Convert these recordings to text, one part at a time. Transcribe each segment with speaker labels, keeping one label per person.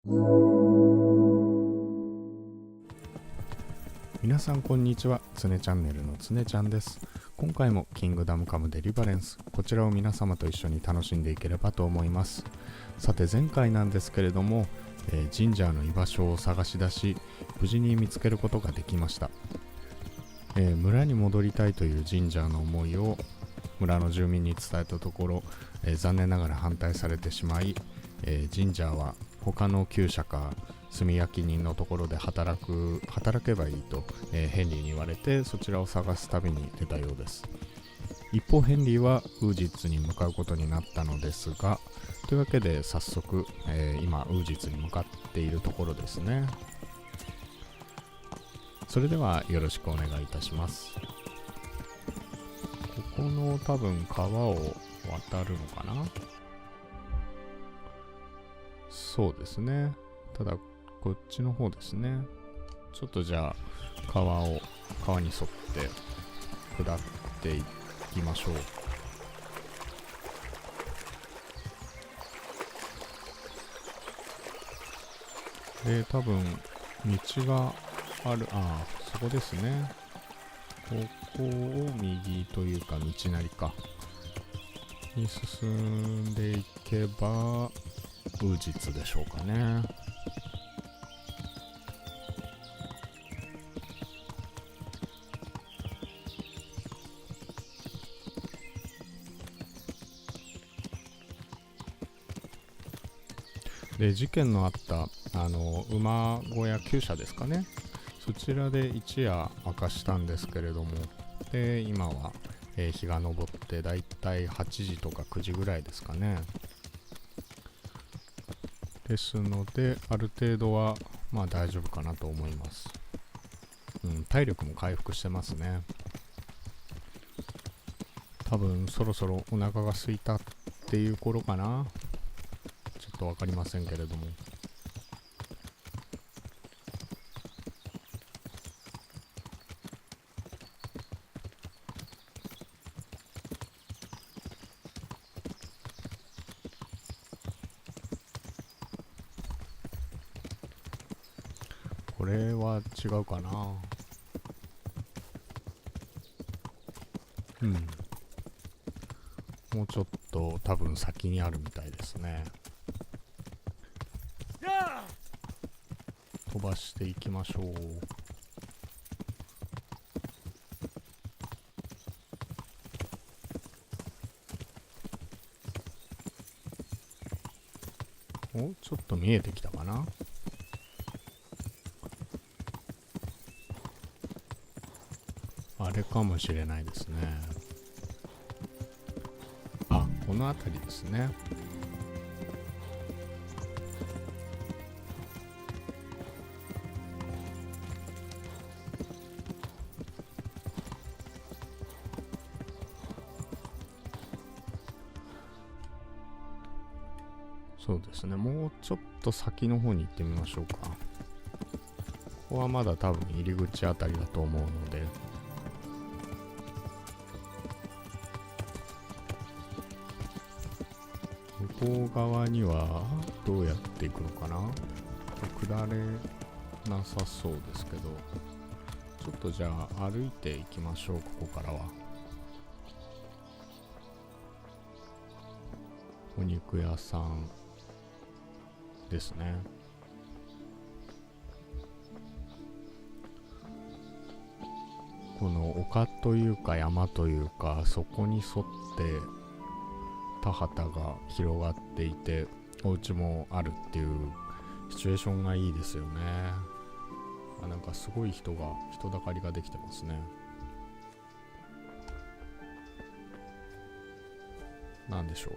Speaker 1: 皆さんこんにちは。つねチャンネルのつねちゃんです。今回もキングダムカムデリバレンス、こちらを皆様と一緒に楽しんでいければと思います。さて前回なんですけれども、ジンジャーの居場所を探し出し、無事に見つけることができました。村に戻りたいというジンジャーの思いを村の住民に伝えたところ、残念ながら反対されてしまい、ジンジャーは他の厩舎か炭焼き人のところで働けばいいと、ヘンリーに言われて、そちらを探す旅に出たようです。一方ヘンリーはウージッツに向かうことになったのですが、というわけで早速、今ウージッツに向かっているところですね。それではよろしくお願いいたします。ここの多分川を渡るのかな。そうですね。ただこっちの方ですね。ちょっとじゃあ川に沿って下っていきましょう。で、多分道がある。そこですね。ここを右というか道なりかに進んでいけばウージッツでしょうかね。で、事件のあった馬小屋厩舎ですかね。そちらで一夜明かしたんですけれども、で今は、日が昇ってだいたい8時とか9時ぐらいですかね。ですのである程度はまあ大丈夫かなと思います。体力も回復してますね。多分そろそろお腹が空いたっていう頃かな。ちょっとわかりませんけれども。これは違うかな。もうちょっと多分先にあるみたいですね。飛ばしていきましょう。ちょっと見えてきたかな。あれかもしれないですね。この辺りですね。そうですね。もうちょっと先の方に行ってみましょうか。ここはまだ多分入り口あたりだと思うので、向こう側にはどうやって行くのかな。下れなさそうですけど、ちょっとじゃあ歩いていきましょう。ここからはお肉屋さんですね。この丘というか山というか、そこに沿って田畑が広がっていて、お家もあるっていうシチュエーションがいいですよね。なんかすごい人だかりができてますね。なんでしょう。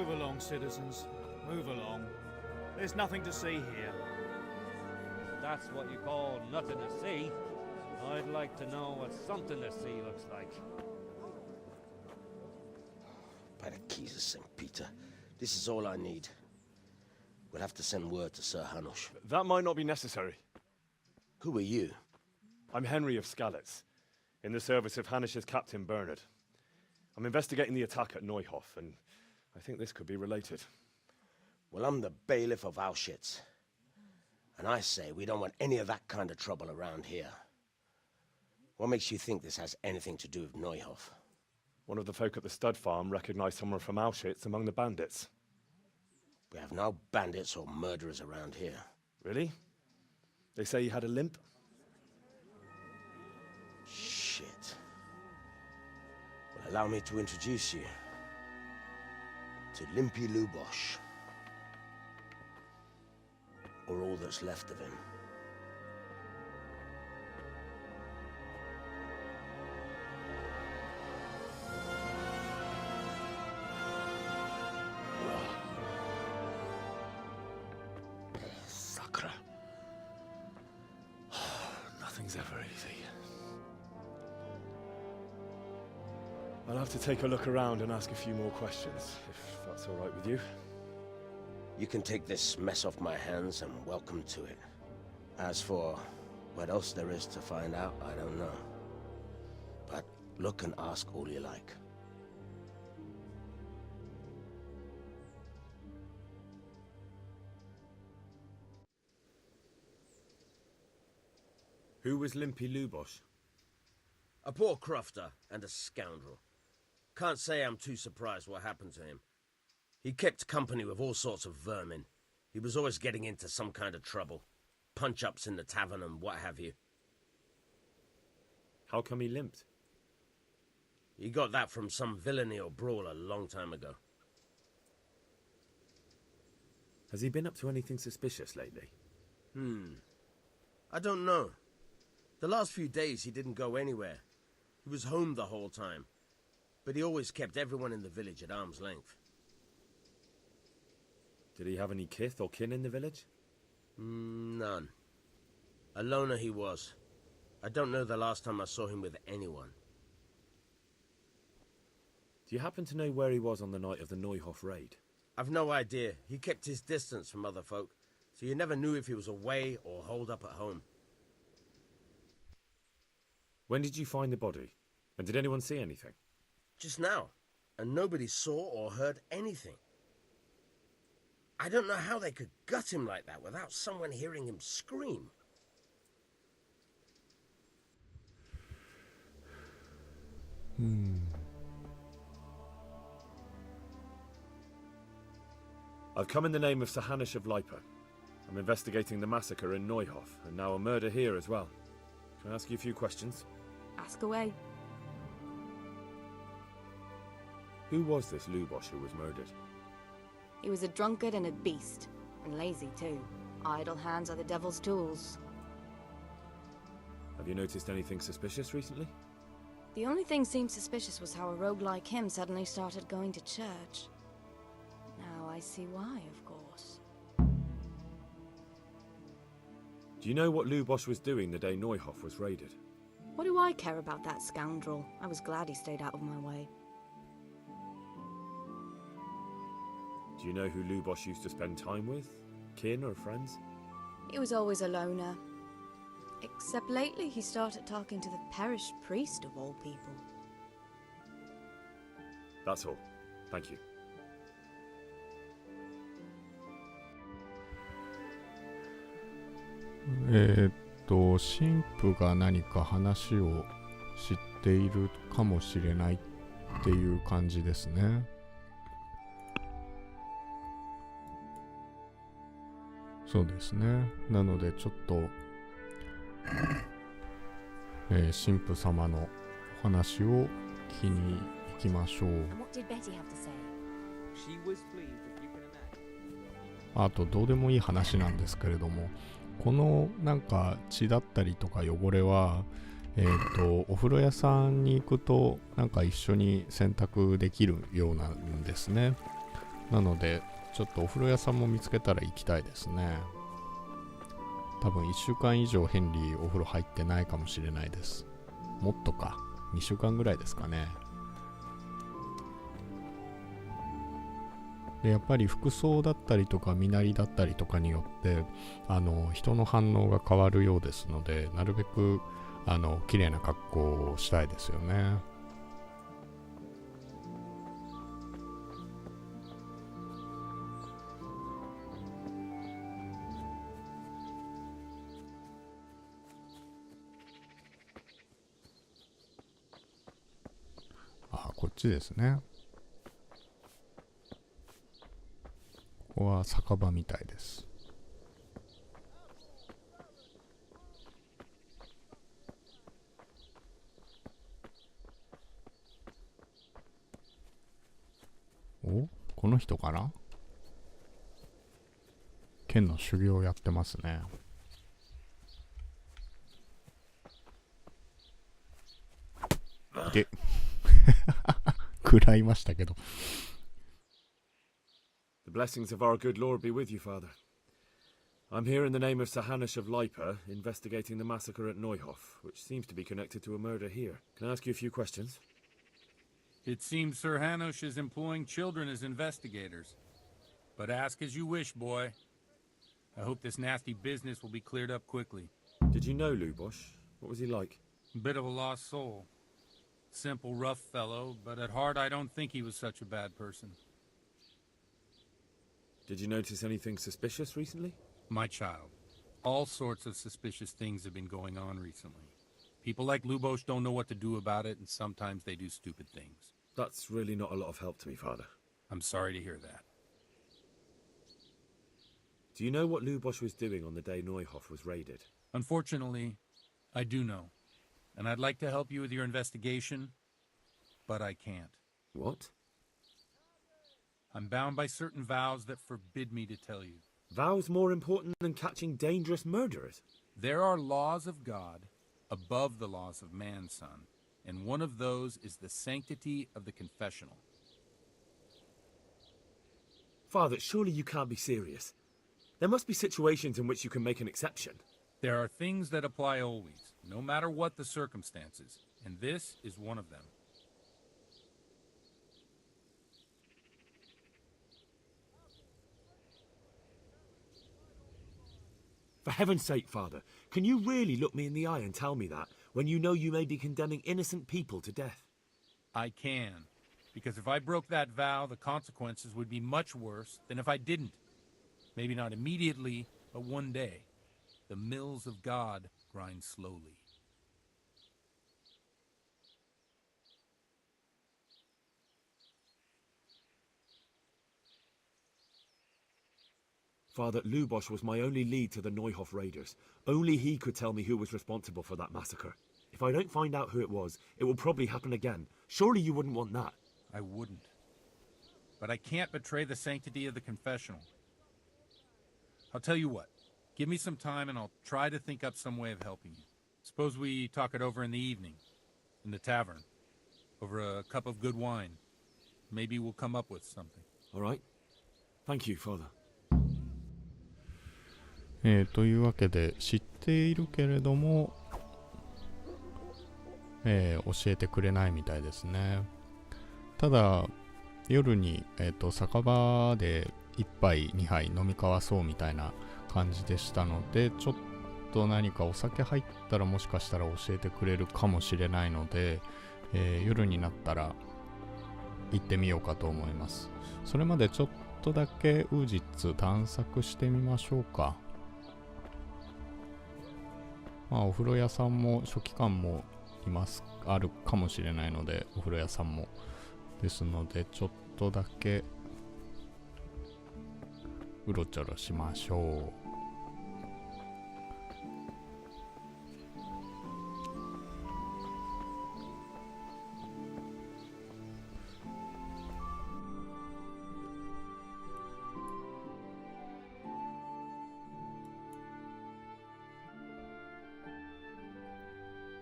Speaker 2: Move along, citizens. Move along. There's nothing to see here.
Speaker 3: That's what you call nothing to see. I'd like to know what something to see looks like.
Speaker 4: By the keys of St. Peter, this is all I need. We'll have to send word to Sir Hanush.
Speaker 5: That might not be necessary.
Speaker 4: Who are you?
Speaker 5: I'm Henry of Skalitz, in the service of Hanush's Captain Bernard. I'm investigating the attack at Neuhof, and I think this could be related.
Speaker 4: Well, I'm the bailiff of Auschwitz. And I say we don't want any of that kind of trouble around here. What makes you think this has anything to do with Neuhof?
Speaker 5: One of the folk at the stud farm recognized someone from Auschwitz among the bandits.
Speaker 4: We have no bandits or murderers around here.
Speaker 5: Really? They say he had a limp?
Speaker 4: Shit. Well, allow me to introduce you to Limpy Lubosh. Or all that's left of him.
Speaker 5: Sakura. Nothing's ever easy. I'll have to take a look around and ask a few more questions, if that's all right with you.
Speaker 4: You can take this mess off my hands and welcome to it. As for what else there is to find out, I don't know. But look and ask all you like.
Speaker 5: Who was Limpy Lubosh?
Speaker 4: A poor crofter and a scoundrel. Can't say I'm too surprised what happened to him. He kept company with all sorts of vermin. He was always getting into some kind of trouble. Punch-ups in the tavern and what have you.
Speaker 5: How come he limped?
Speaker 4: He got that from some villainy or brawl a long time ago.
Speaker 5: Has he been up to anything suspicious lately?
Speaker 4: I don't know. The last few days he didn't go anywhere. He was home the whole time. But he always kept everyone in the village at arm's length.
Speaker 5: Did he have any kith or kin in the village?
Speaker 4: None. A loner he was. I don't know the last time I saw him with anyone.
Speaker 5: Do you happen to know where he was on the night of the Neuhof raid?
Speaker 4: I've no idea. He kept his distance from other folk, so you never knew if he was away or holed up at home.
Speaker 5: When did you find the body? And did anyone see anything?
Speaker 4: Just now. And nobody saw or heard anything. I don't know how they could gut him like that without someone hearing him scream.
Speaker 5: I've come in the name of Sir Hanush of Lipa. I'm investigating the massacre in Neuhof, and now a murder here as well. Can I ask you a few questions?
Speaker 6: Ask away.
Speaker 5: Who was this Lubosh who was murdered?
Speaker 6: He was a drunkard and a beast, and lazy too. Idle hands are the devil's tools.
Speaker 5: Have you noticed anything suspicious recently?
Speaker 6: The only thing seemed suspicious was how a rogue like him suddenly started going to church. Now I see why, of course.
Speaker 5: Do you know what Lubosh was doing the day Neuhof was raided?
Speaker 6: What do I care about that scoundrel? I was glad he stayed out of my way.
Speaker 5: Do you know who Lubosh used to spend time with? Kin or friends?
Speaker 6: He was always a loner. Except lately he started talking to the parish priest of all people.
Speaker 5: That's all. Thank you.
Speaker 1: 神父が何か話を知っているかもしれないっていう感じですね。そうですね。なのでちょっと、神父様のお話を聞きに行きましょう。あとどうでもいい話なんですけれども、このなんか血だったりとか汚れは、お風呂屋さんに行くとなんか一緒に洗濯できるようなんですね。なのでちょっとお風呂屋さんも見つけたら行きたいですね。多分1週間以上ヘンリーお風呂入ってないかもしれないです。もっとか、2週間ぐらいですかね。でやっぱり服装だったりとか身なりだったりとかによって人の反応が変わるようですので、なるべく綺麗な格好をしたいですよね。あ、こっちですね。ここは酒場みたいです。お、この人かな？剣の修行をやってますね。で食らいましたけど。
Speaker 5: The blessings of our good Lord be with you, Father. I'm here in the name of Sir Hanush of Lipa, investigating the massacre at Neuhof, which seems to be connected to a murder here. Can I ask you a few questions?
Speaker 7: It seems Sir Hanush is employing children as investigators. But ask as you wish, boy. I hope this nasty business will be cleared up quickly.
Speaker 5: Did you know Lubosh? What was he like?
Speaker 7: Bit of a lost soul. Simple, rough fellow, but at heart I don't think he was such a bad person.
Speaker 5: Did you notice anything suspicious recently?
Speaker 7: My child, all sorts of suspicious things have been going on recently. People like Lubosh don't know what to do about it, and sometimes they do stupid things.
Speaker 5: That's really not a lot of help to me, Father.
Speaker 7: I'm sorry to hear that.
Speaker 5: Do you know what Lubosh was doing on the day Neuhof was raided?
Speaker 7: Unfortunately, I do know. And I'd like to help you with your investigation, but I can't.
Speaker 5: What?
Speaker 7: I'm bound by certain vows that forbid me to tell you.
Speaker 5: Vows more important than catching dangerous murderers?
Speaker 7: There are laws of God above the laws of man, son, and one of those is the sanctity of the confessional.
Speaker 5: Father, surely you can't be serious. There must be situations in which you can make an exception.
Speaker 7: There are things that apply always, no matter what the circumstances, and this is one of them.
Speaker 5: For heaven's sake, Father, can you really look me in the eye and tell me that, when you know you may be condemning innocent people to death?
Speaker 7: I can, because if I broke that vow, the consequences would be much worse than if I didn't. Maybe not immediately, but one day. The mills of God grind slowly.
Speaker 5: Father, Lubosh was my only lead to the Neuhof raiders. Only he could tell me who was responsible for that massacre. If I don't find out who it was, it will probably happen again. Surely you wouldn't want that.
Speaker 7: I wouldn't. But I can't betray the sanctity of the confessional. I'll tell you what. Give me some time and I'll try to think up some way of helping you. Suppose we talk it over in the evening, in the tavern, over a cup of good wine. Maybe we'll come up with something.
Speaker 5: All right. Thank you, Father.
Speaker 1: というわけで知っているけれども、教えてくれないみたいですね。ただ夜に、酒場で1杯2杯飲み交わそうみたいな感じでしたので、ちょっと何かお酒入ったらもしかしたら教えてくれるかもしれないので、夜になったら行ってみようかと思います。それまでちょっとだけウージッツ探索してみましょうか。まあお風呂屋さんも書記官もあるかもしれないので、お風呂屋さんもですので、ちょっとだけうろちょろしましょう。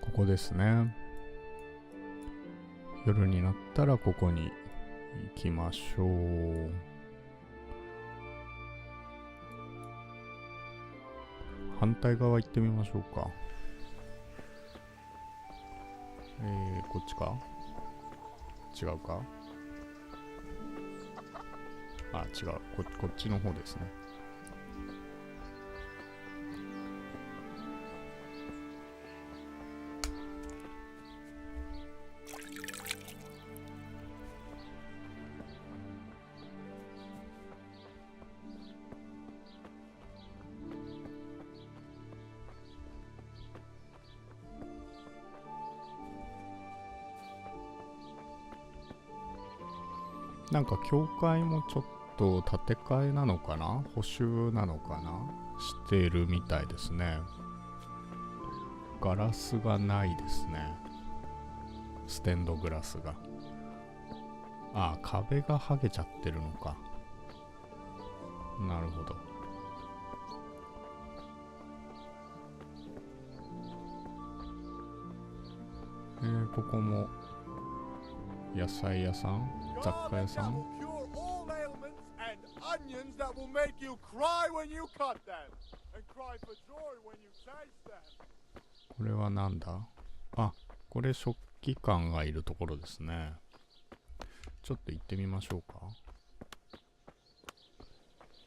Speaker 1: ここですね。夜になったらここに行きましょう。反対側行ってみましょうか。こっちか？違うか？あ、違う。こっちの方ですね。なんか教会もちょっと建て替えなのかな、補修なのかなしているみたいですね。ガラスがないですね。ステンドグラスが。ああ、壁が剥げちゃってるのか。なるほど。ここも野菜屋さん、雑貨屋さん。これはなんだ？あ、これ食器館がいるところですね。ちょっと行ってみましょうか。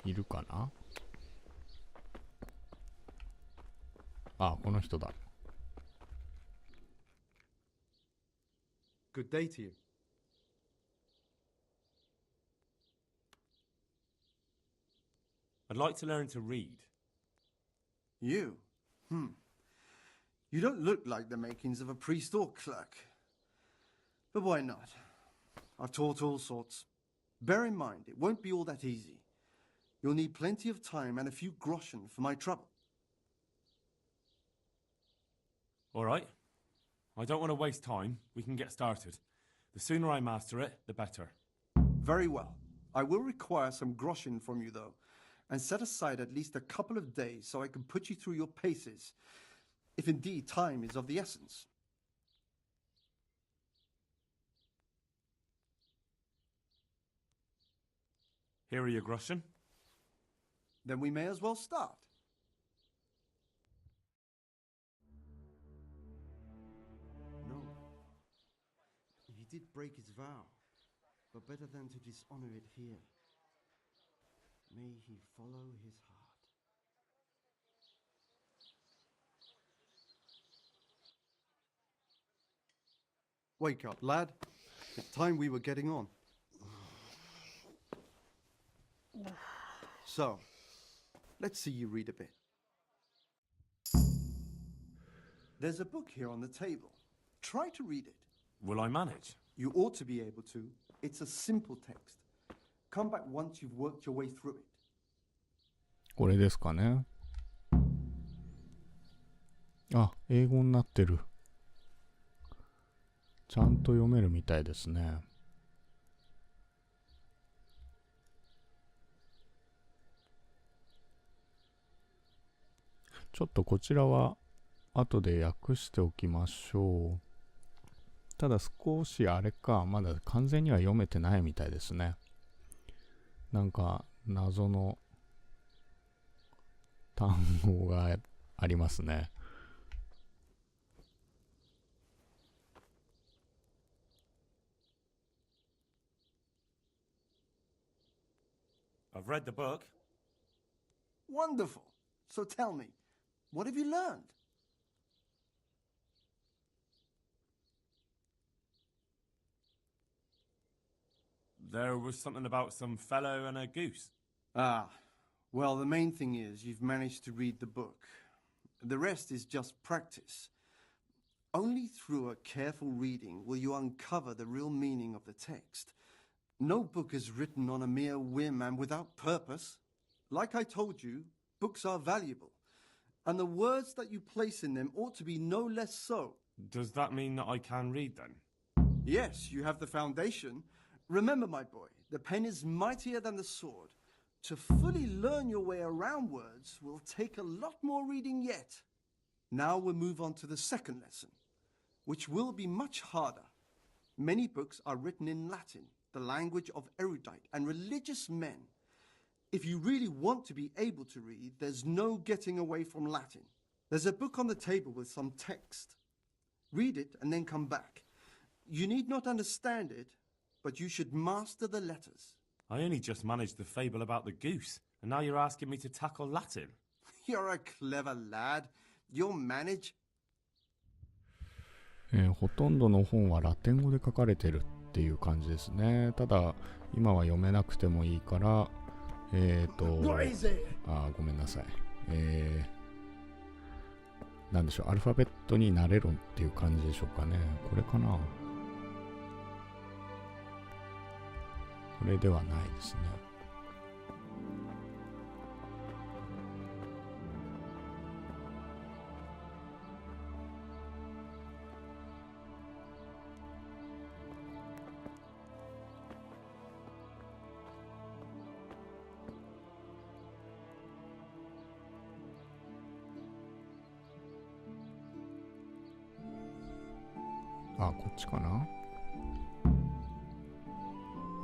Speaker 1: いるかな？あ、この人だ。
Speaker 8: Good day to you.
Speaker 5: I'd like to learn to read.
Speaker 8: You? You don't look like the makings of a priest or clerk. But why not? I've taught all sorts. Bear in mind, it won't be all that easy. You'll need plenty of time and a few groschen for my trouble.
Speaker 5: All right. I don't want to waste time. We can get started. The sooner I master it, the better.
Speaker 8: Very well. I will require some groschen from you, though, and set aside at least a couple of days so I can put you through your paces, if indeed time is of the essence.
Speaker 5: Here are your groschen.
Speaker 8: Then we may as well start. No. He did break his vow, but better than to dishonor it here. May he follow his heart. Wake up, lad. It's time we were getting on. So, let's see you read a bit. There's a book here on the table. Try to read it.
Speaker 5: Will I manage?
Speaker 8: You ought to be able to. It's a simple text. Come back once you've worked your way through it.
Speaker 1: これですかね。あ、英語になってる。ちゃんと読めるみたいですね。ちょっとこちらは後で訳しておきましょう。ただ少しあれか、まだ完全には読めてないみたいですね。なんか謎の単語がありますね。
Speaker 5: I've read the book.
Speaker 8: Wonderful. So tell me, what have you learned?
Speaker 5: There was something about some fellow and a goose.
Speaker 8: Ah, well, the main thing is you've managed to read the book. The rest is just practice. Only through a careful reading will you uncover the real meaning of the text. No book is written on a mere whim and without purpose. Like I told you, books are valuable, and the words that you place in them ought to be no less so.
Speaker 5: Does that mean that I can read then?
Speaker 8: Yes, you have the foundation. Remember, my boy, the pen is mightier than the sword. To fully learn your way around words will take a lot more reading yet. Now we'll move on to the second lesson, which will be much harder. Many books are written in Latin, the language of erudite and religious men. If you really want to be able to read, there's no getting away from Latin. There's a book on the table with some text. Read it and then come back. You need not understand it, but you should master the letters.
Speaker 9: I only just managed the fable about the goose, and now you're asking me to tackle Latin.
Speaker 8: You're a clever lad. You'll manage.
Speaker 1: ほとんどの本はラテン語で書かれてるっていう感じですね。ただ今は読めなくてもいいから、ごめんなさい。なんでしょう、アルファベットになれるっていう感じでしょうかね。これかな。これではないですね。あ、こっちかな。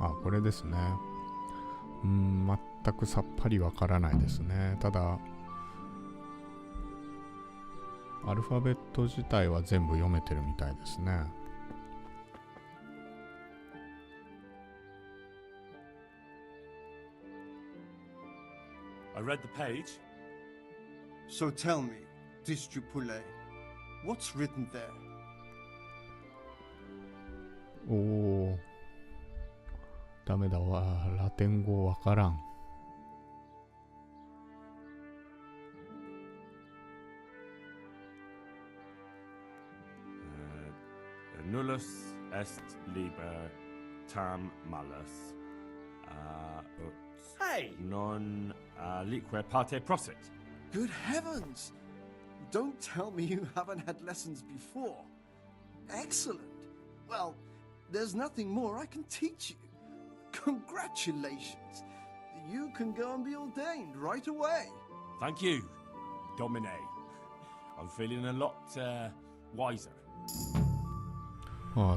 Speaker 1: あ、これですね。全くさっぱりわからないですね。ただアルファベット自体は全部読めてるみたいですね。
Speaker 9: I read the page.
Speaker 8: So tell me, Disciple, what's written there?
Speaker 1: おお、ダメだわ。ラテン語わからん。
Speaker 9: Nullus est liber tam malus. Ut
Speaker 4: Hey!
Speaker 9: non lique parte prosit.
Speaker 8: Good heavens! Don't tell me you haven't had lessons before. Excellent. Well, there's nothing more I can teach you. Congratulations. You can go and be ordained right away.
Speaker 9: Thank you, Domine. I'm feeling a lot wiser.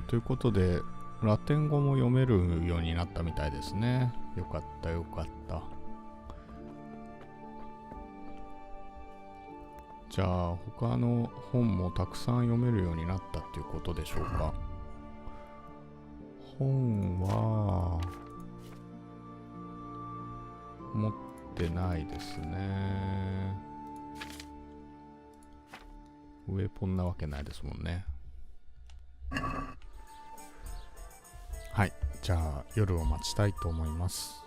Speaker 1: ということでラテン語も読めるようになったみたいですね。よかったよかった。じゃあ他の本もたくさん読めるようになったっていうことでしょうか。本は持ってないですね。ウェポンなわけないですもんね。はい、じゃあ夜を待ちたいと思います。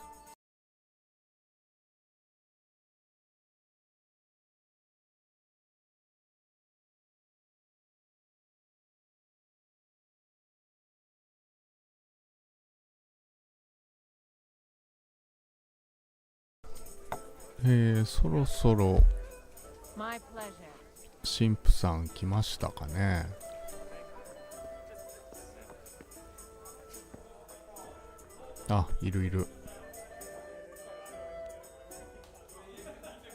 Speaker 1: そろそろ神父さん来ましたかね。あ、いるいる。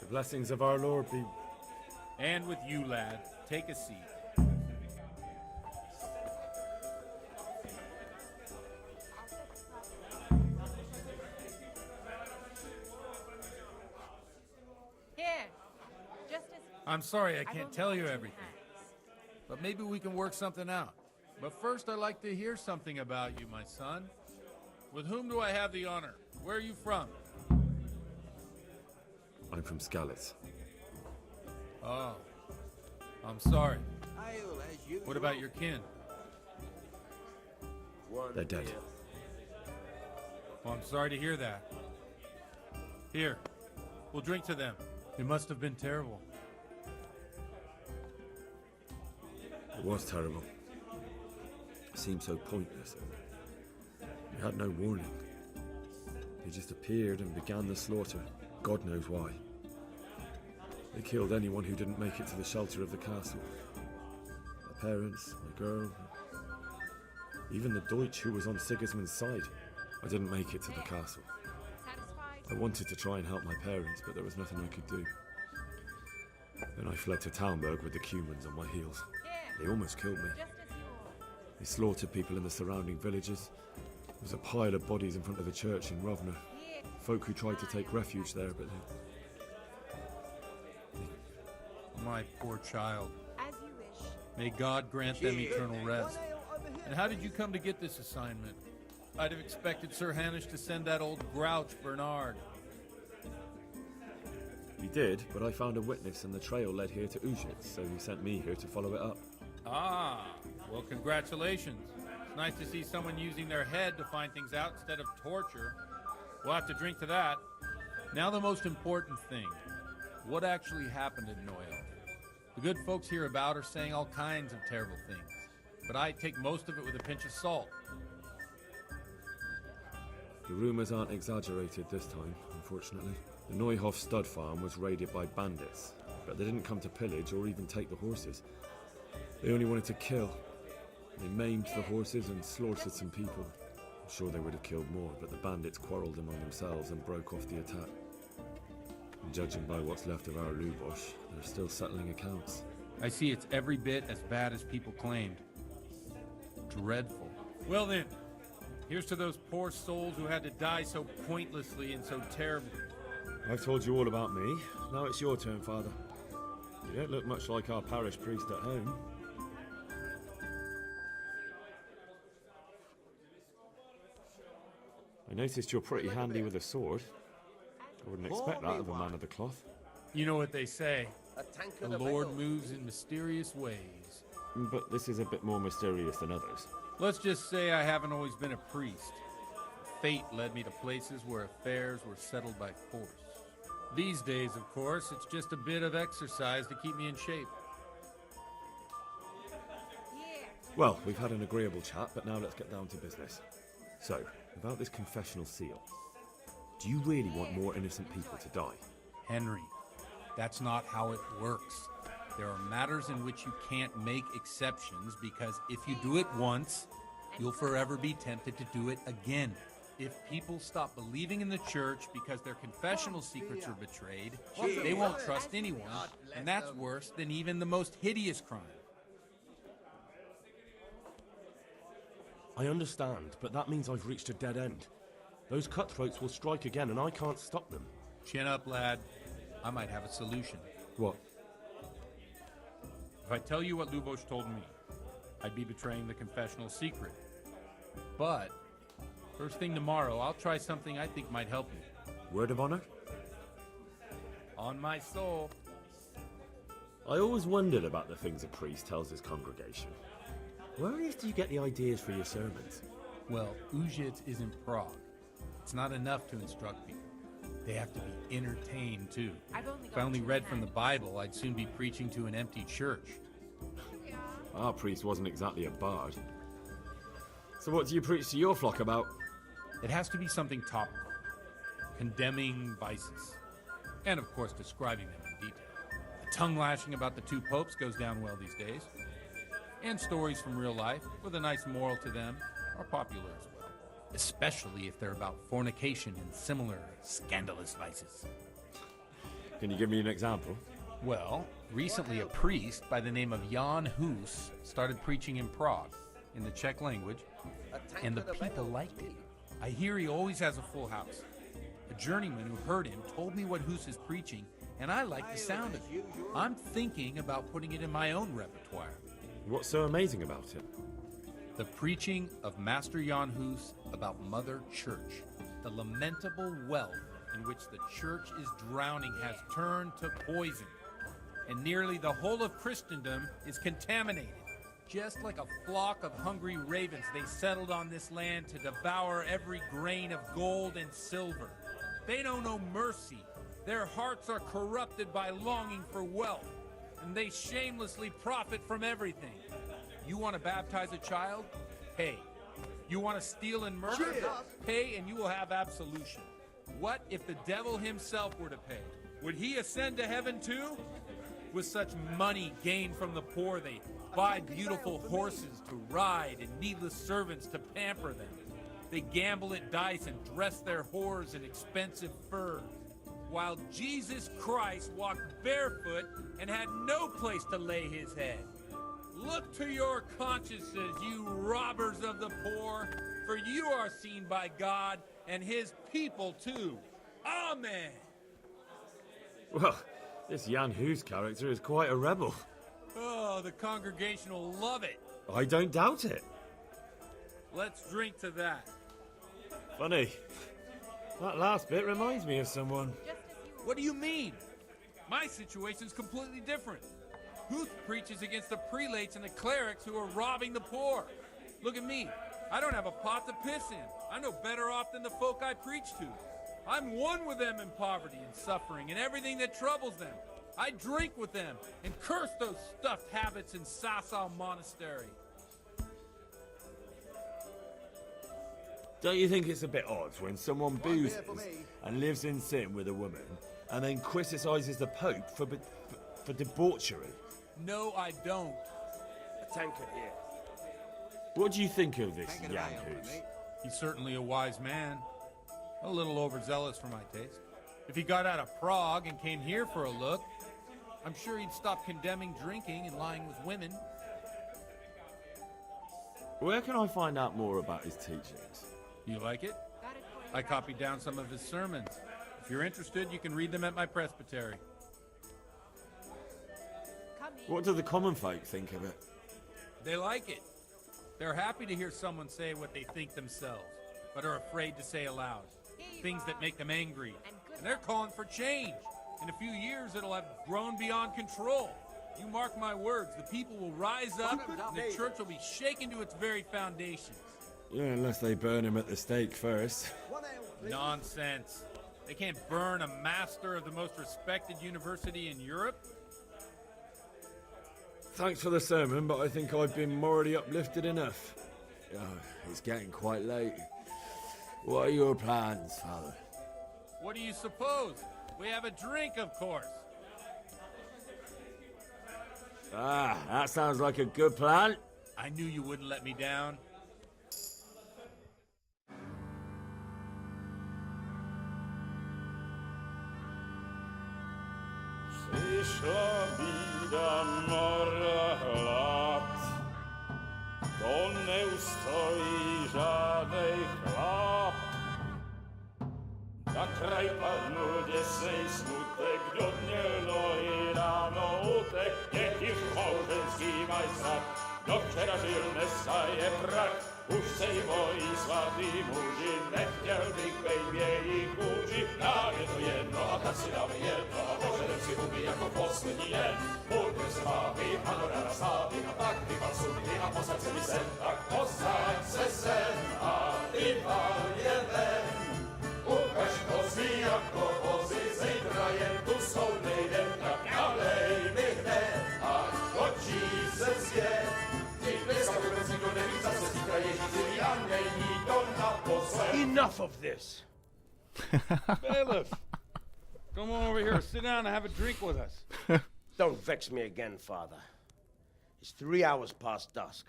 Speaker 5: The blessings of our Lord be...
Speaker 7: And with you, lad. Take a seat. I'm sorry I can't tell you everything, but maybe we can work something out. But first I'd like to hear something about you, my son. With whom do I have the honor? Where are you from?
Speaker 5: I'm from Skalitz.
Speaker 7: Oh, I'm sorry. What about your kin?
Speaker 5: They're dead.
Speaker 7: Well, I'm sorry to hear that. Here, we'll drink to them. It must have been terrible.
Speaker 5: It was terrible. It seemed so pointless. We had no warning. They just appeared and began the slaughter. God knows why. They killed anyone who didn't make it to the shelter of the castle. My parents, my girl, even the Deutsch who was on Sigismund's side. I didn't make it to the castle. I wanted to try and help my parents, but there was nothing I could do. Then I fled to Talmberg with the Cumans on my heels. They almost killed me. They slaughtered people in the surrounding villages. There was a pile of bodies in front of the church in Rovna. folk who tried to take refuge there, but
Speaker 7: My poor child. May God grant them eternal rest. And how did you come to get this assignment? I'd have expected Sir Hanish to send that old grouch Bernard.
Speaker 5: he did, but I found a witness and the trail led here to Ujits, so he sent me here to follow it up.
Speaker 7: Ah, well, congratulations. It's nice to see someone using their head to find things out instead of torture. We'll have to drink to that. Now the most important thing. What actually happened in Noyle? The good folks hereabout are saying all kinds of terrible things, but I take most of it with a pinch of salt.
Speaker 5: The rumours aren't exaggerated this time, unfortunately. The Neuhoff stud farm was raided by bandits, but they didn't come to pillage or even take the horses. They only wanted to kill. They maimed the horses and slaughtered some people. I'm sure they would have killed more, but the bandits quarrelled among themselves and broke off the attack. And judging by what's left of our Lubosh, they're still settling accounts.
Speaker 7: I see it's every bit as bad as people claimed. Dreadful. Well then, here's to those poor souls who had to die so pointlessly and so terribly.
Speaker 5: I've told you all about me. Now it's your turn, Father. You don't look much like our parish priest at home. I noticed you're pretty handy with a sword. I wouldn't expect that of a man of the cloth.
Speaker 7: You know what they say. The Lord moves in mysterious ways.
Speaker 5: But this is a bit more mysterious than others.
Speaker 7: Let's just say I haven't always been a priest. Fate led me to places where affairs were settled by force. These days, of course, it's just a bit of exercise to keep me in shape.
Speaker 5: Well, we've had an agreeable chat, but now let's get down to business. So, about this confessional seal. Do you really want more innocent people to die?
Speaker 7: Henry, that's not how it works. There are matters in which you can't make exceptions because if you do it once, you'll forever be tempted to do it again. If people stop believing in the church because their confessional secrets are betrayed, they won't trust anyone, and that's worse than even the most hideous crime.
Speaker 10: I understand, but that means I've reached a dead end. Those cutthroats will strike again, and I can't stop them.
Speaker 7: Chin up, lad. I might have a solution.
Speaker 5: What?
Speaker 7: If I tell you what Lubosh told me, I'd be betraying the confessional secret. But first thing tomorrow, I'll try something I think might help you.
Speaker 5: Word of honor?
Speaker 7: On my soul.
Speaker 5: I always wondered about the things a priest tells his congregation. Where on earth do you get the ideas for your sermons?
Speaker 7: Well, Ujits is in Prague. It's not enough to instruct people. They have to be entertained, too. If I only read from the Bible, I'd soon be preaching to an empty church.
Speaker 5: Our priest wasn't exactly a bard. So what do you preach to your flock about?
Speaker 7: It has to be something topical. Condemning vices. And, of course, describing them in detail. The tongue-lashing about the two popes goes down well these days. And stories from real life, with a nice moral to them, are popular as well. Especially if they're about fornication and similar scandalous vices.
Speaker 5: Can you give me an example?
Speaker 7: Well, recently a priest by the name of Jan Hus started preaching in Prague, in the Czech language, and the people liked it. I hear he always has a full house. A journeyman who heard him told me what Hus is preaching, and I like the sound of it. I'm thinking about putting it in my own repertoire.
Speaker 5: What's so amazing about it?
Speaker 7: The preaching of Master Jan Hus about Mother Church. The lamentable wealth in which the church is drowning has turned to poison. And nearly the whole of Christendom is contaminated. Just like a flock of hungry ravens, they settled on this land to devour every grain of gold and silver. They know no mercy. Their hearts are corrupted by longing for wealth, and they shamelessly profit from everything. You want to baptize a child? Pay. You want to steal and murder? Pay and you will have absolution. What if the devil himself were to pay? Would he ascend to heaven too? With such money gained from the poor, they buy beautiful horses to ride and needless servants to pamper them. They gamble at dice and dress their whores in expensive furs. While Jesus Christ walked barefoot and had no place to lay his head. Look to your consciences, you robbers of the poor, for you are are seen by God and his people too. Amen.
Speaker 5: Well, this Jan Hughes character is quite a rebel.
Speaker 7: Oh, the congregation will love it.
Speaker 5: I don't doubt it.
Speaker 7: Let's drink to that.
Speaker 5: Funny. That last bit reminds me of someone.
Speaker 7: What do you mean? My situation's completely different. Huth preaches against the prelates and the clerics who are robbing the poor. Look at me. I don't have a pot to piss in. I'm no better off than the folk I preach to. I'm one with them in poverty and suffering and everything that troubles them. I drink with them and curse those stuffed habits in Sasau Monastery.
Speaker 5: Don't you think it's a bit odd when someone boozes and lives in sin with a woman and then criticises the Pope for debauchery?
Speaker 7: No, I don't.
Speaker 4: A tanker here.
Speaker 5: What do you think of this Jan Hughes?
Speaker 7: He's certainly a wise man. A little overzealous for my taste. If he got out of Prague and came here for a look, I'm sure he'd stop condemning drinking and lying with women.
Speaker 5: Where can I find out more about his teachings?
Speaker 7: You like it? I copied down some of his sermons. If you're interested, you can read them at my presbytery.
Speaker 5: What do the common folk think of it?
Speaker 7: They like it. They're happy to hear someone say what they think themselves, but are afraid to say aloud. Things that make them angry. And they're calling for change. In a few years, it'll have grown beyond control. You mark my words, the people will rise up, and the church will be shaken to its very foundations.
Speaker 5: Yeah, unless they burn him at the stake first.
Speaker 7: Nonsense. They can't burn a master of the most respected university in Europe.
Speaker 5: Thanks for the sermon, but I think I've been morally uplifted enough. Oh, it's getting quite late. What are your plans, Father?
Speaker 7: What do you suppose? We have a drink, of course.
Speaker 5: Ah, that sounds like a good plan.
Speaker 7: I knew you wouldn't let me down.
Speaker 11: Przyszła bida mora lat, to nie ustoi żadnej chlap. Na kraj padł desej smutek, do dnielo i rano utek, niech już małżeński majstak, do wczera żylne staje prak. Už sej mojí svatý muži, nechtěl bych bejbě jich kůži. Nám je to jedno a tak si dáme jedno a požadem si huby jako poslední jen. Budeme se bávit a no ráda slávit a tak vypal sudy a posaď se mi sem. Tak posaď se sem a vypal je ven. Ukaž kozy jako vozy, zítra jen tu jsou nejdem, tak nalej mi hned a točí se svět.
Speaker 4: Enough of this!
Speaker 3: Bailiff! Come on over here, sit down and have a drink with us.
Speaker 4: Don't vex me again, Father. It's 3 hours past dusk,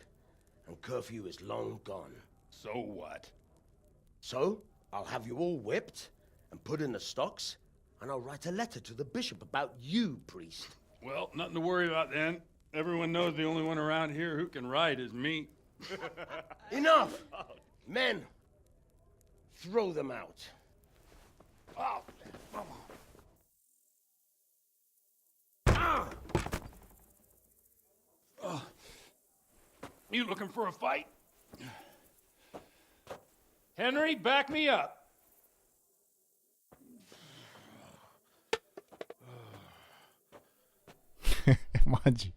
Speaker 4: and curfew is long gone.
Speaker 3: So what?
Speaker 4: So, I'll have you all whipped and put in the stocks, and I'll write a letter to the bishop about you, priest.
Speaker 3: Well, nothing to worry about then. Everyone knows the only one around here who can write is me.
Speaker 4: Enough! Men, throw them out.
Speaker 3: Oh. Oh. You looking for a fight? Henry, back me up.
Speaker 1: マジ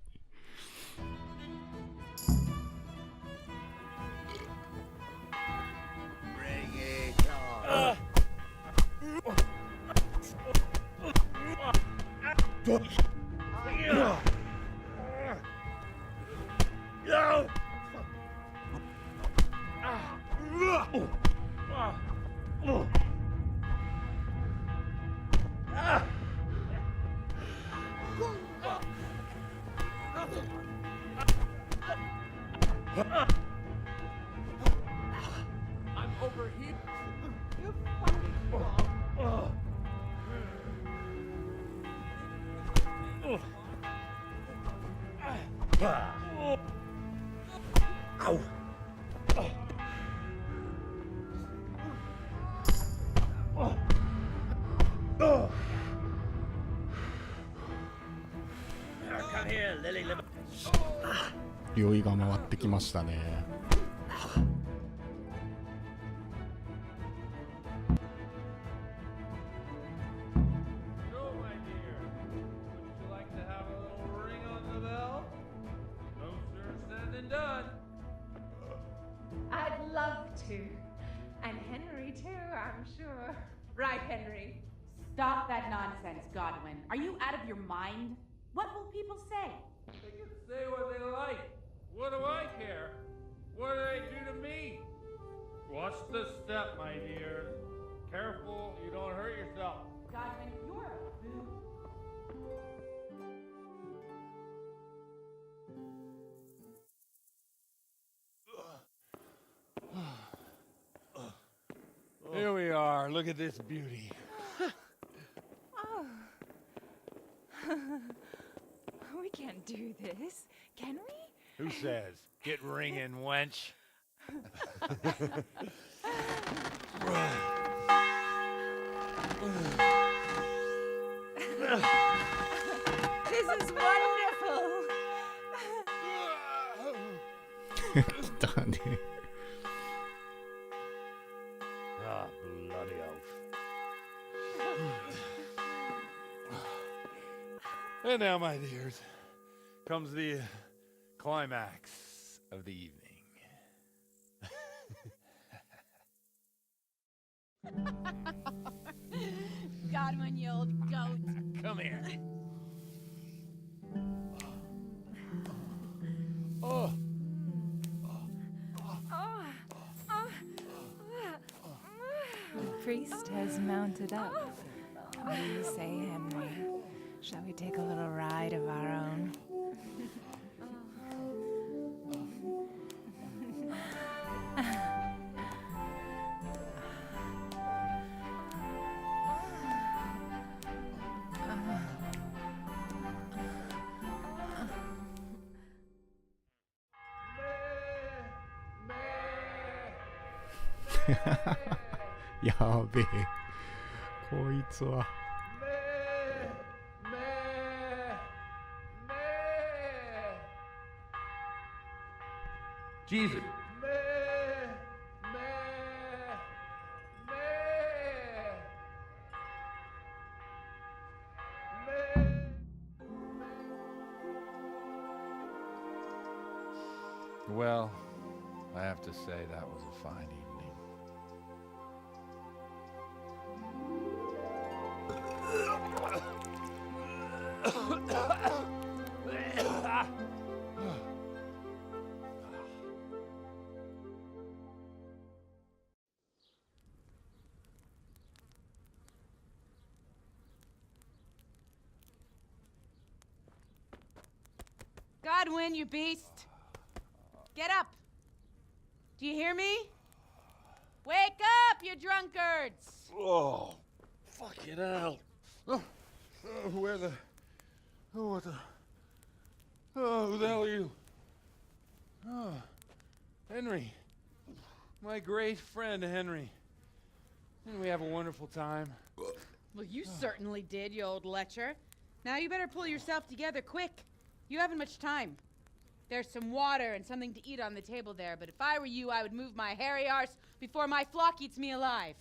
Speaker 7: I'm over here. You
Speaker 4: Ow!
Speaker 1: 酔いが回ってきましたね。
Speaker 12: I'd love to. And Henry, too, I'm sure. Right, Henry.
Speaker 13: Stop that nonsense, Godwin. Are you out of your mind? What will people say?
Speaker 3: They can say what they like. What do I care? What do they do to me? Watch the step, my dear. Careful, you don't hurt yourself.
Speaker 13: Godwin, you're a boo.
Speaker 3: Here we are. Look at this beauty.
Speaker 12: Oh. We can't do this, can we?
Speaker 3: Who says? Get ringing, wench.
Speaker 12: This is wonderful.
Speaker 1: Done.
Speaker 3: Ah, bloody oath. And now, my dears, comes the climax of the evening.
Speaker 12: Godwin, you old goat.
Speaker 3: Come here. Oh.
Speaker 12: The priest has mounted up. What do you say, Henry? Shall we take a little ride of our own?
Speaker 1: やべえ、こいつは。
Speaker 3: Jesus. Well, I have to say that was a fine evening.
Speaker 13: Godwin, you beast! Get up! Do you hear me? Wake up, you drunkards!
Speaker 3: Oh, fucking hell. Where the... Oh, what the... Oh, who the hell are you? Oh, Henry. My great friend, Henry. Didn't we have a wonderful time?
Speaker 13: Well, you certainly did, you old lecher. Now you better pull yourself together quick. You haven't much time. There's some water and something to eat on the table there, but if I were you, I would move my hairy arse before my flock eats me alive.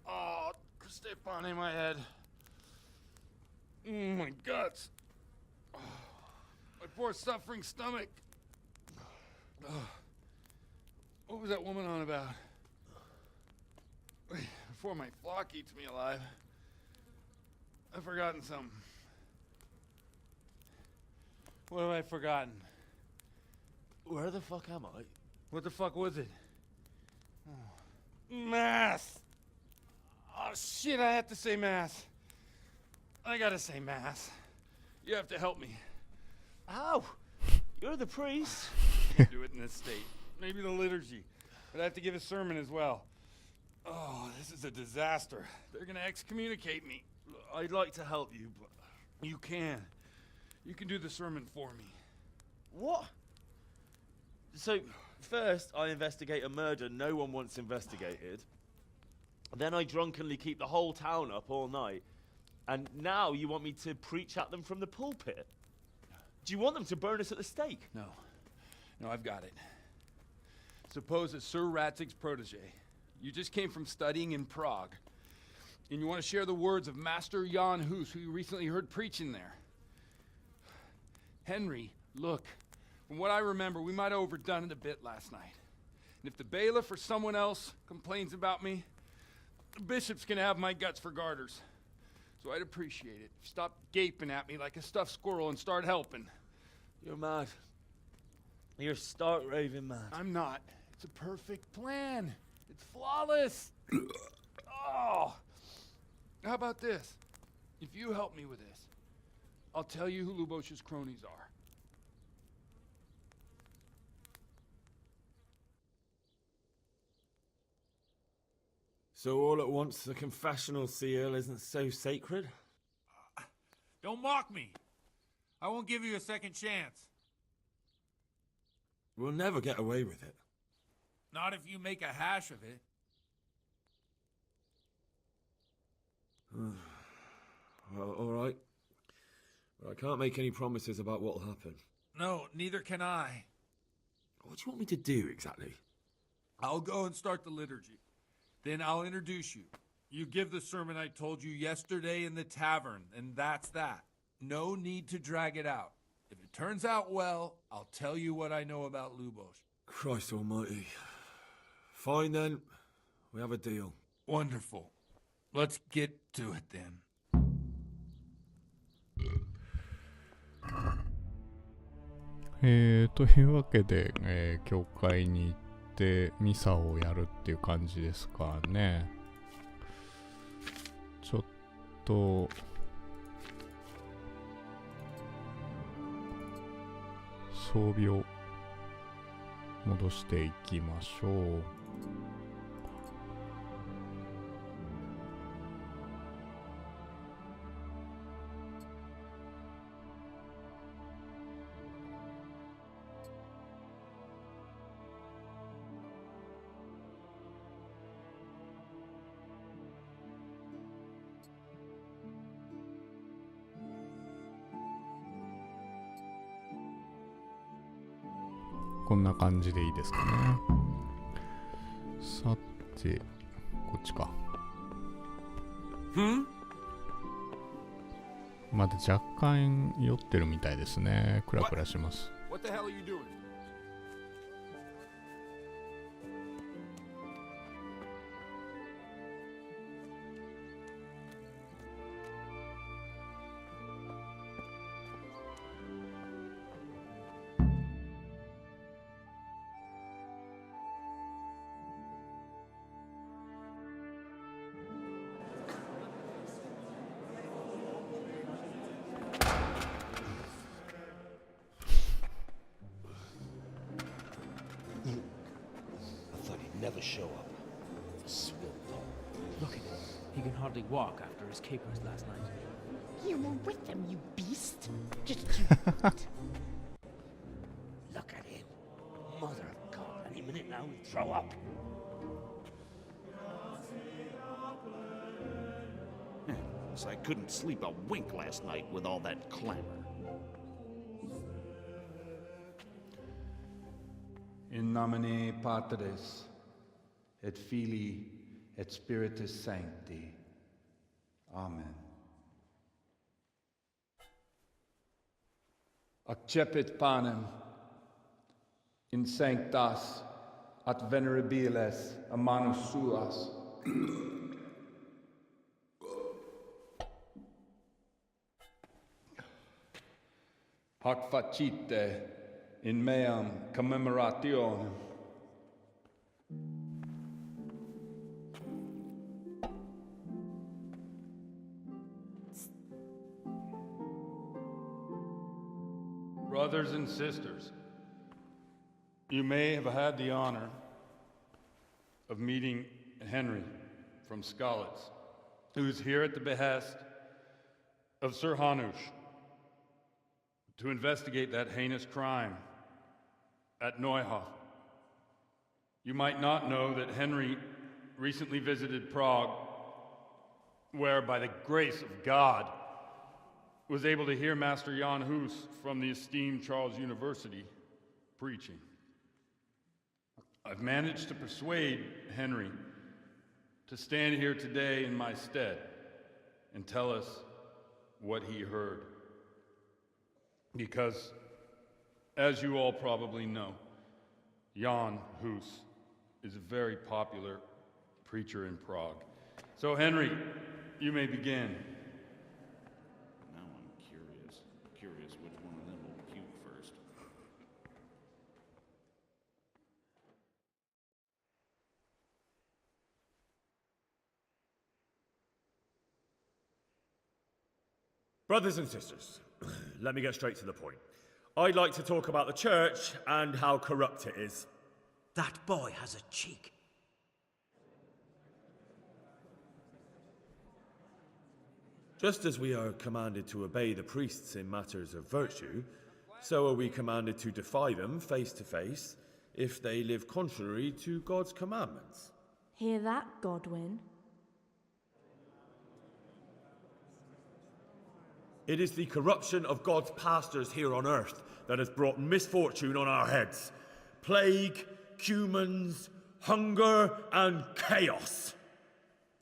Speaker 3: Oh, step on in my head. My guts. Oh, my poor suffering stomach. Oh, what was that woman on about? Before my flock eats me alive. I've forgotten something. What have I forgotten?
Speaker 10: Where the fuck am I?
Speaker 3: What the fuck was it? Oh. Mass! Oh shit, I have to say mass. I gotta say mass. You have to help me.
Speaker 10: How? You're the priest.
Speaker 3: Can't do it in this state. Maybe the liturgy. But I have to give a sermon as well. Oh, this is a disaster. They're gonna excommunicate me.
Speaker 10: I'd like to help you, but...
Speaker 3: You can. You can do the sermon for me.
Speaker 10: What? So, first I investigate a murder no one wants investigated. Then I drunkenly keep the whole town up all night. And now you want me to preach at them from the pulpit? Do you want them to burn us at the stake?
Speaker 3: No. No, I've got it. Suppose that Sir Ratzig's protege. You just came from studying in Prague. And you want to share the words of Master Jan Hus, who you recently heard preaching there. Henry, look. From what I remember, we might have overdone it a bit last night. And if the bailiff or someone else complains about me, the bishop's gonna have my guts for garters. So I'd appreciate it if you stop gaping at me like a stuffed squirrel and start helping.
Speaker 10: You're mad. You're stark raving mad.
Speaker 3: I'm not. It's a perfect plan. It's flawless. Oh. How about this? If you help me with this, I'll tell you who Lubosh's cronies are.
Speaker 5: So all at once the confessional seal isn't so sacred?
Speaker 7: Don't mock me. I won't give you a second chance.
Speaker 5: We'll never get away with it.
Speaker 7: Not if you make a hash of it.
Speaker 5: Well, all right. But I can't make any promises about what'll happen.
Speaker 7: No, neither can I.
Speaker 5: What do you want me to do exactly?
Speaker 7: I'll go and start the liturgy. Then I'll introduce you. You give the sermon I told you yesterday in the tavern, and that's that. No need to drag it out. If it turns out well, I'll tell you what I know about Lubosh.
Speaker 5: Christ almighty. Fine then. We have a deal.
Speaker 7: Wonderful. Let's get to it then.
Speaker 1: というわけで、教会に行ってミサをやるっていう感じですかね。ちょっと装備を戻していきましょう。こんな感じでいいですかね。さて、こっちか。まだ若干酔ってるみたいですね。クラクラします。
Speaker 3: What the hell are you doing?
Speaker 4: Never show up. The swill pole.
Speaker 14: Look at him. He can hardly walk after his capers last night.
Speaker 15: You were with them, you beast. Just you.
Speaker 4: Look at him. Mother of God. Any minute now he'll throw up.
Speaker 2: So I couldn't sleep a wink last night with all that clamor.
Speaker 16: In nomine Patris, et Filii, et Spiritus Sancti. Amen. Accepit panem in sanctas at venerabiles a manus suas. Hac facite in meam commemorationem.
Speaker 3: Brothers and sisters, you may have had the honor of meeting Henry from Skalitz, who is here at the behest of Sir Hanush to investigate that heinous crime at Neuhof. You might not know that Henry recently visited Prague, where, by the grace of God,
Speaker 16: was able to hear Master Jan Hus from the esteemed Charles University preaching. I've managed to persuade Henry to stand here today in my stead and tell us what he heard. Because, as you all probably know, Jan Hus is a very popular preacher in Prague. So, Henry, you may begin.
Speaker 2: Now I'm curious which one of them will puke first.
Speaker 5: Brothers and sisters, let me get straight to the point. I'd like to talk about the church and how corrupt it is.
Speaker 17: That boy has a cheek.
Speaker 5: Just as we are commanded to obey the priests in matters of virtue, so are we commanded to defy them face to face if they live contrary to God's commandments.
Speaker 6: Hear that, Godwin?
Speaker 5: It is the corruption of God's pastors here on earth that has brought misfortune on our heads. Plague, cumens, hunger, and chaos.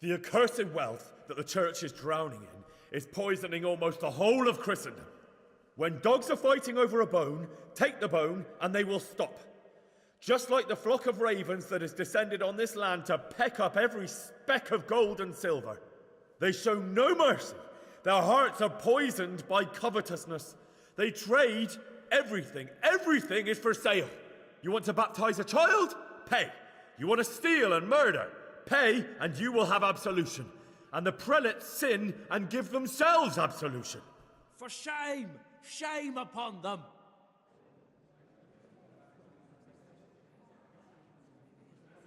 Speaker 5: The accursed wealth that the church is drowning in is poisoning almost the whole of Christendom. When dogs are fighting over a bone, take the bone and they will stop. Just like the flock of ravens that has descended on this land to peck up every speck of gold and silver. They show no mercy. Their hearts are poisoned by covetousness. They trade everything. Everything is for sale. You want to baptize a child? Pay. You want to steal and murder? Pay, and you will have absolution. And the prelates sin and give themselves absolution.
Speaker 17: For shame! Shame upon them!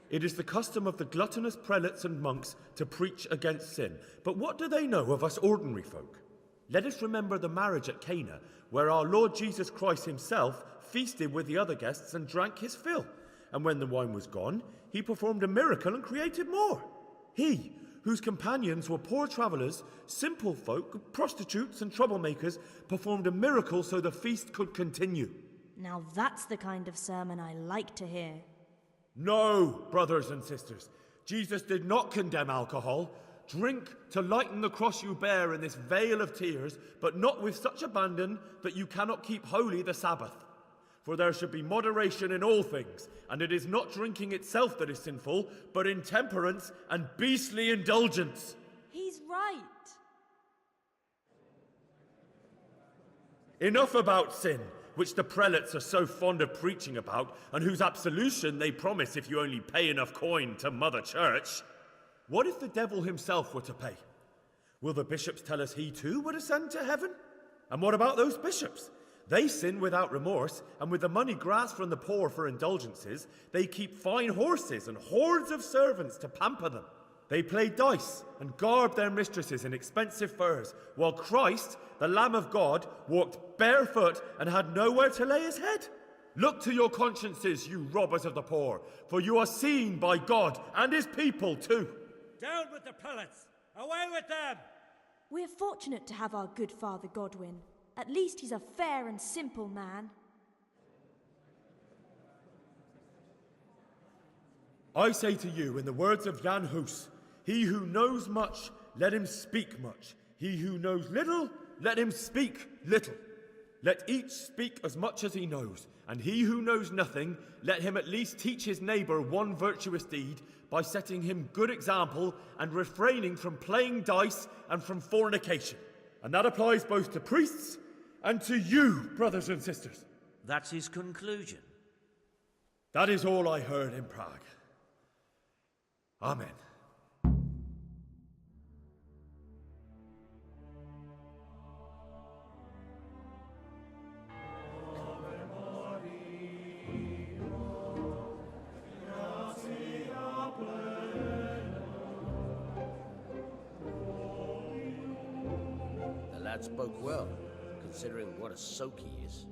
Speaker 5: It is the custom of the gluttonous prelates and monks to preach against sin. But what do they know of us ordinary folk? Let us remember the marriage at Cana, where our Lord Jesus Christ himself feasted with the other guests and drank his fill. And when the wine was gone, he performed a miracle and created more. He, whose companions were poor travellers, simple folk, prostitutes and troublemakers, performed a miracle so the feast could continue.
Speaker 6: Now that's the kind of sermon I like to hear.
Speaker 5: No, brothers and sisters, Jesus did not condemn alcohol. Drink to lighten the cross you bear in this vale of tears, but not with such abandon that you cannot keep holy the Sabbath. For there should be moderation in all things, and it is not drinking itself that is sinful, but intemperance and beastly indulgence.
Speaker 6: He's right.
Speaker 5: Enough about sin, which the prelates are so fond of preaching about, and whose absolution they promise if you only pay enough coin to Mother Church. What if the devil himself were to pay? Will the bishops tell us he too would ascend to heaven? And what about those bishops? They sin without remorse, and with the money grasped from the poor for indulgences, they keep fine horses and hordes of servants to pamper them. They play dice and garb their mistresses in expensive furs, while Christ, the Lamb of God, walked barefoot and had nowhere to lay his head. Look to your consciences, you robbers of the poor, for you are seen by God and his people too.
Speaker 17: Down with the prelates! Away with them!
Speaker 6: We're fortunate to have our good Father Godwin. At least he's a fair and simple man.
Speaker 5: I say to you, in the words of Jan Hus, he who knows much, let him speak much. He who knows little, let him speak little. Let each speak as much as he knows, and he who knows nothing, let him at least teach his neighbour one virtuous deed by setting him good example and refraining from playing dice and from fornication. And that applies both to priests and to you, brothers and sisters.
Speaker 17: That's his conclusion.
Speaker 5: That is all I heard in Prague. Amen.
Speaker 4: The lad spoke well, considering what a soak he is.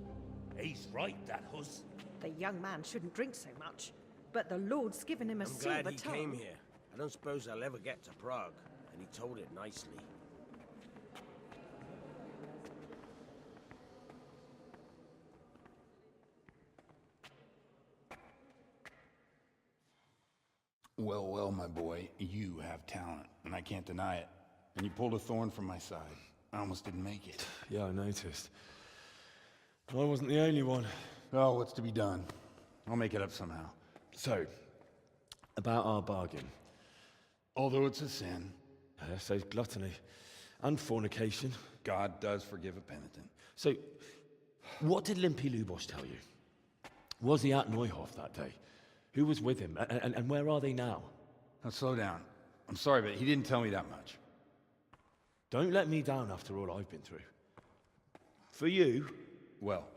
Speaker 17: He's right, that Hus.
Speaker 15: The young man shouldn't drink so much, but the Lord's given him a
Speaker 4: I'm
Speaker 15: silver
Speaker 4: glad he
Speaker 15: tongue.
Speaker 4: came here. I don't suppose I'll ever get to Prague, and he told it nicely.
Speaker 16: Well, well, my boy, you have talent, and I can't deny it. And you pulled a thorn from my side. I almost didn't make it.
Speaker 3: Yeah, I noticed. I wasn't the only one.
Speaker 16: Oh, what's to be done? I'll make it up somehow.
Speaker 3: So, about our bargain.
Speaker 16: Although it's a sin.
Speaker 3: So gluttony and fornication.
Speaker 16: God does forgive a penitent.
Speaker 3: So, what did Limpy Lubosh tell you? Was he at Neuhof that day? Who was with him? And where are they now?
Speaker 16: Now, slow down. I'm sorry, but he didn't tell me that much.
Speaker 3: Don't let me down after all I've been through. For you...
Speaker 16: Well,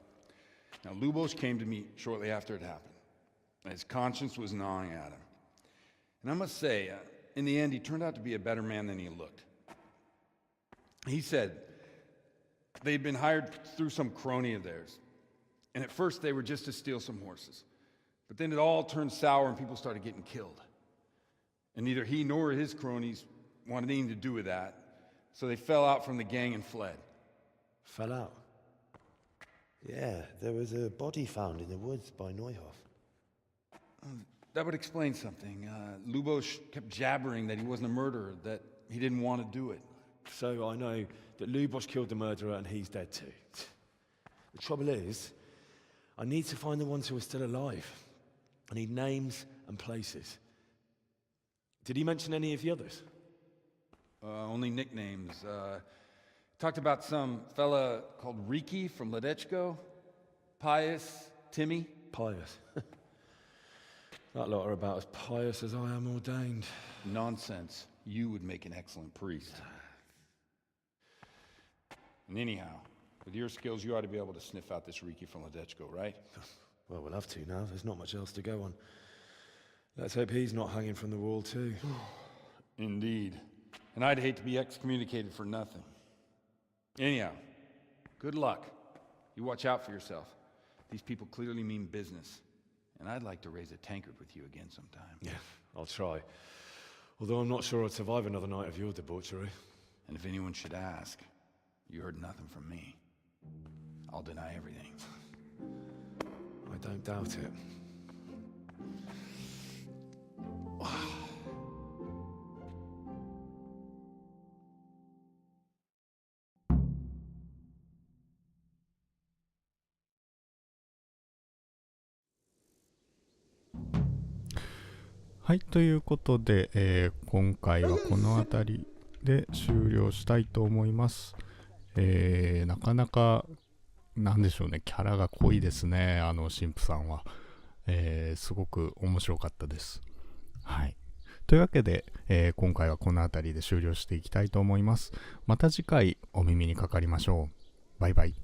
Speaker 16: now Lubosh came to me shortly after it happened. His conscience was gnawing at him. And I must say, in the end, he turned out to be a better man than he looked. He said they'd been hired through some crony of theirs. And at first they were just to steal some horses. But then it all turned sour and people started getting killed. And neither he nor his cronies wanted anything to do with that. So they fell out from the gang and fled.
Speaker 3: Fell out? Yeah, there was a body found in the woods by Neuhof.
Speaker 16: That would explain something. Lubosh kept jabbering that he wasn't a murderer, that he didn't want to do it.
Speaker 3: So I know that Lubosh killed the murderer and he's dead too. The trouble is, I need to find the ones who are still alive. I need names and places. Did he mention any of the others?
Speaker 16: Only nicknames. Talked about some fella called Riki from Ledechko, Pius, Timmy.
Speaker 3: Pius. That lot are about as pious as I am ordained.
Speaker 16: Nonsense. You would make an excellent priest. And anyhow, with your skills, you ought to be able to sniff out this Riki from Ledechko, right?
Speaker 3: Well, we'll have to now. There's not much else to go on. Let's hope he's not hanging from the wall too.
Speaker 16: Indeed. And I'd hate to be excommunicated for nothing. Anyhow, good luck. You watch out for yourself. These people clearly mean business. And I'd like to raise a tankard with you again sometime.
Speaker 3: Yeah, I'll try. Although I'm not sure I'd survive another night of your debauchery.
Speaker 16: And if anyone should ask, you heard nothing from me. I'll deny everything.
Speaker 3: I don't doubt it.
Speaker 1: はい、ということで、今回はこの辺りで終了したいと思います。なかなか、なんでしょうね、キャラが濃いですね、神父さんは。すごく面白かったです。はい。というわけで、今回はこの辺りで終了していきたいと思います。また次回お耳にかかりましょう。バイバイ。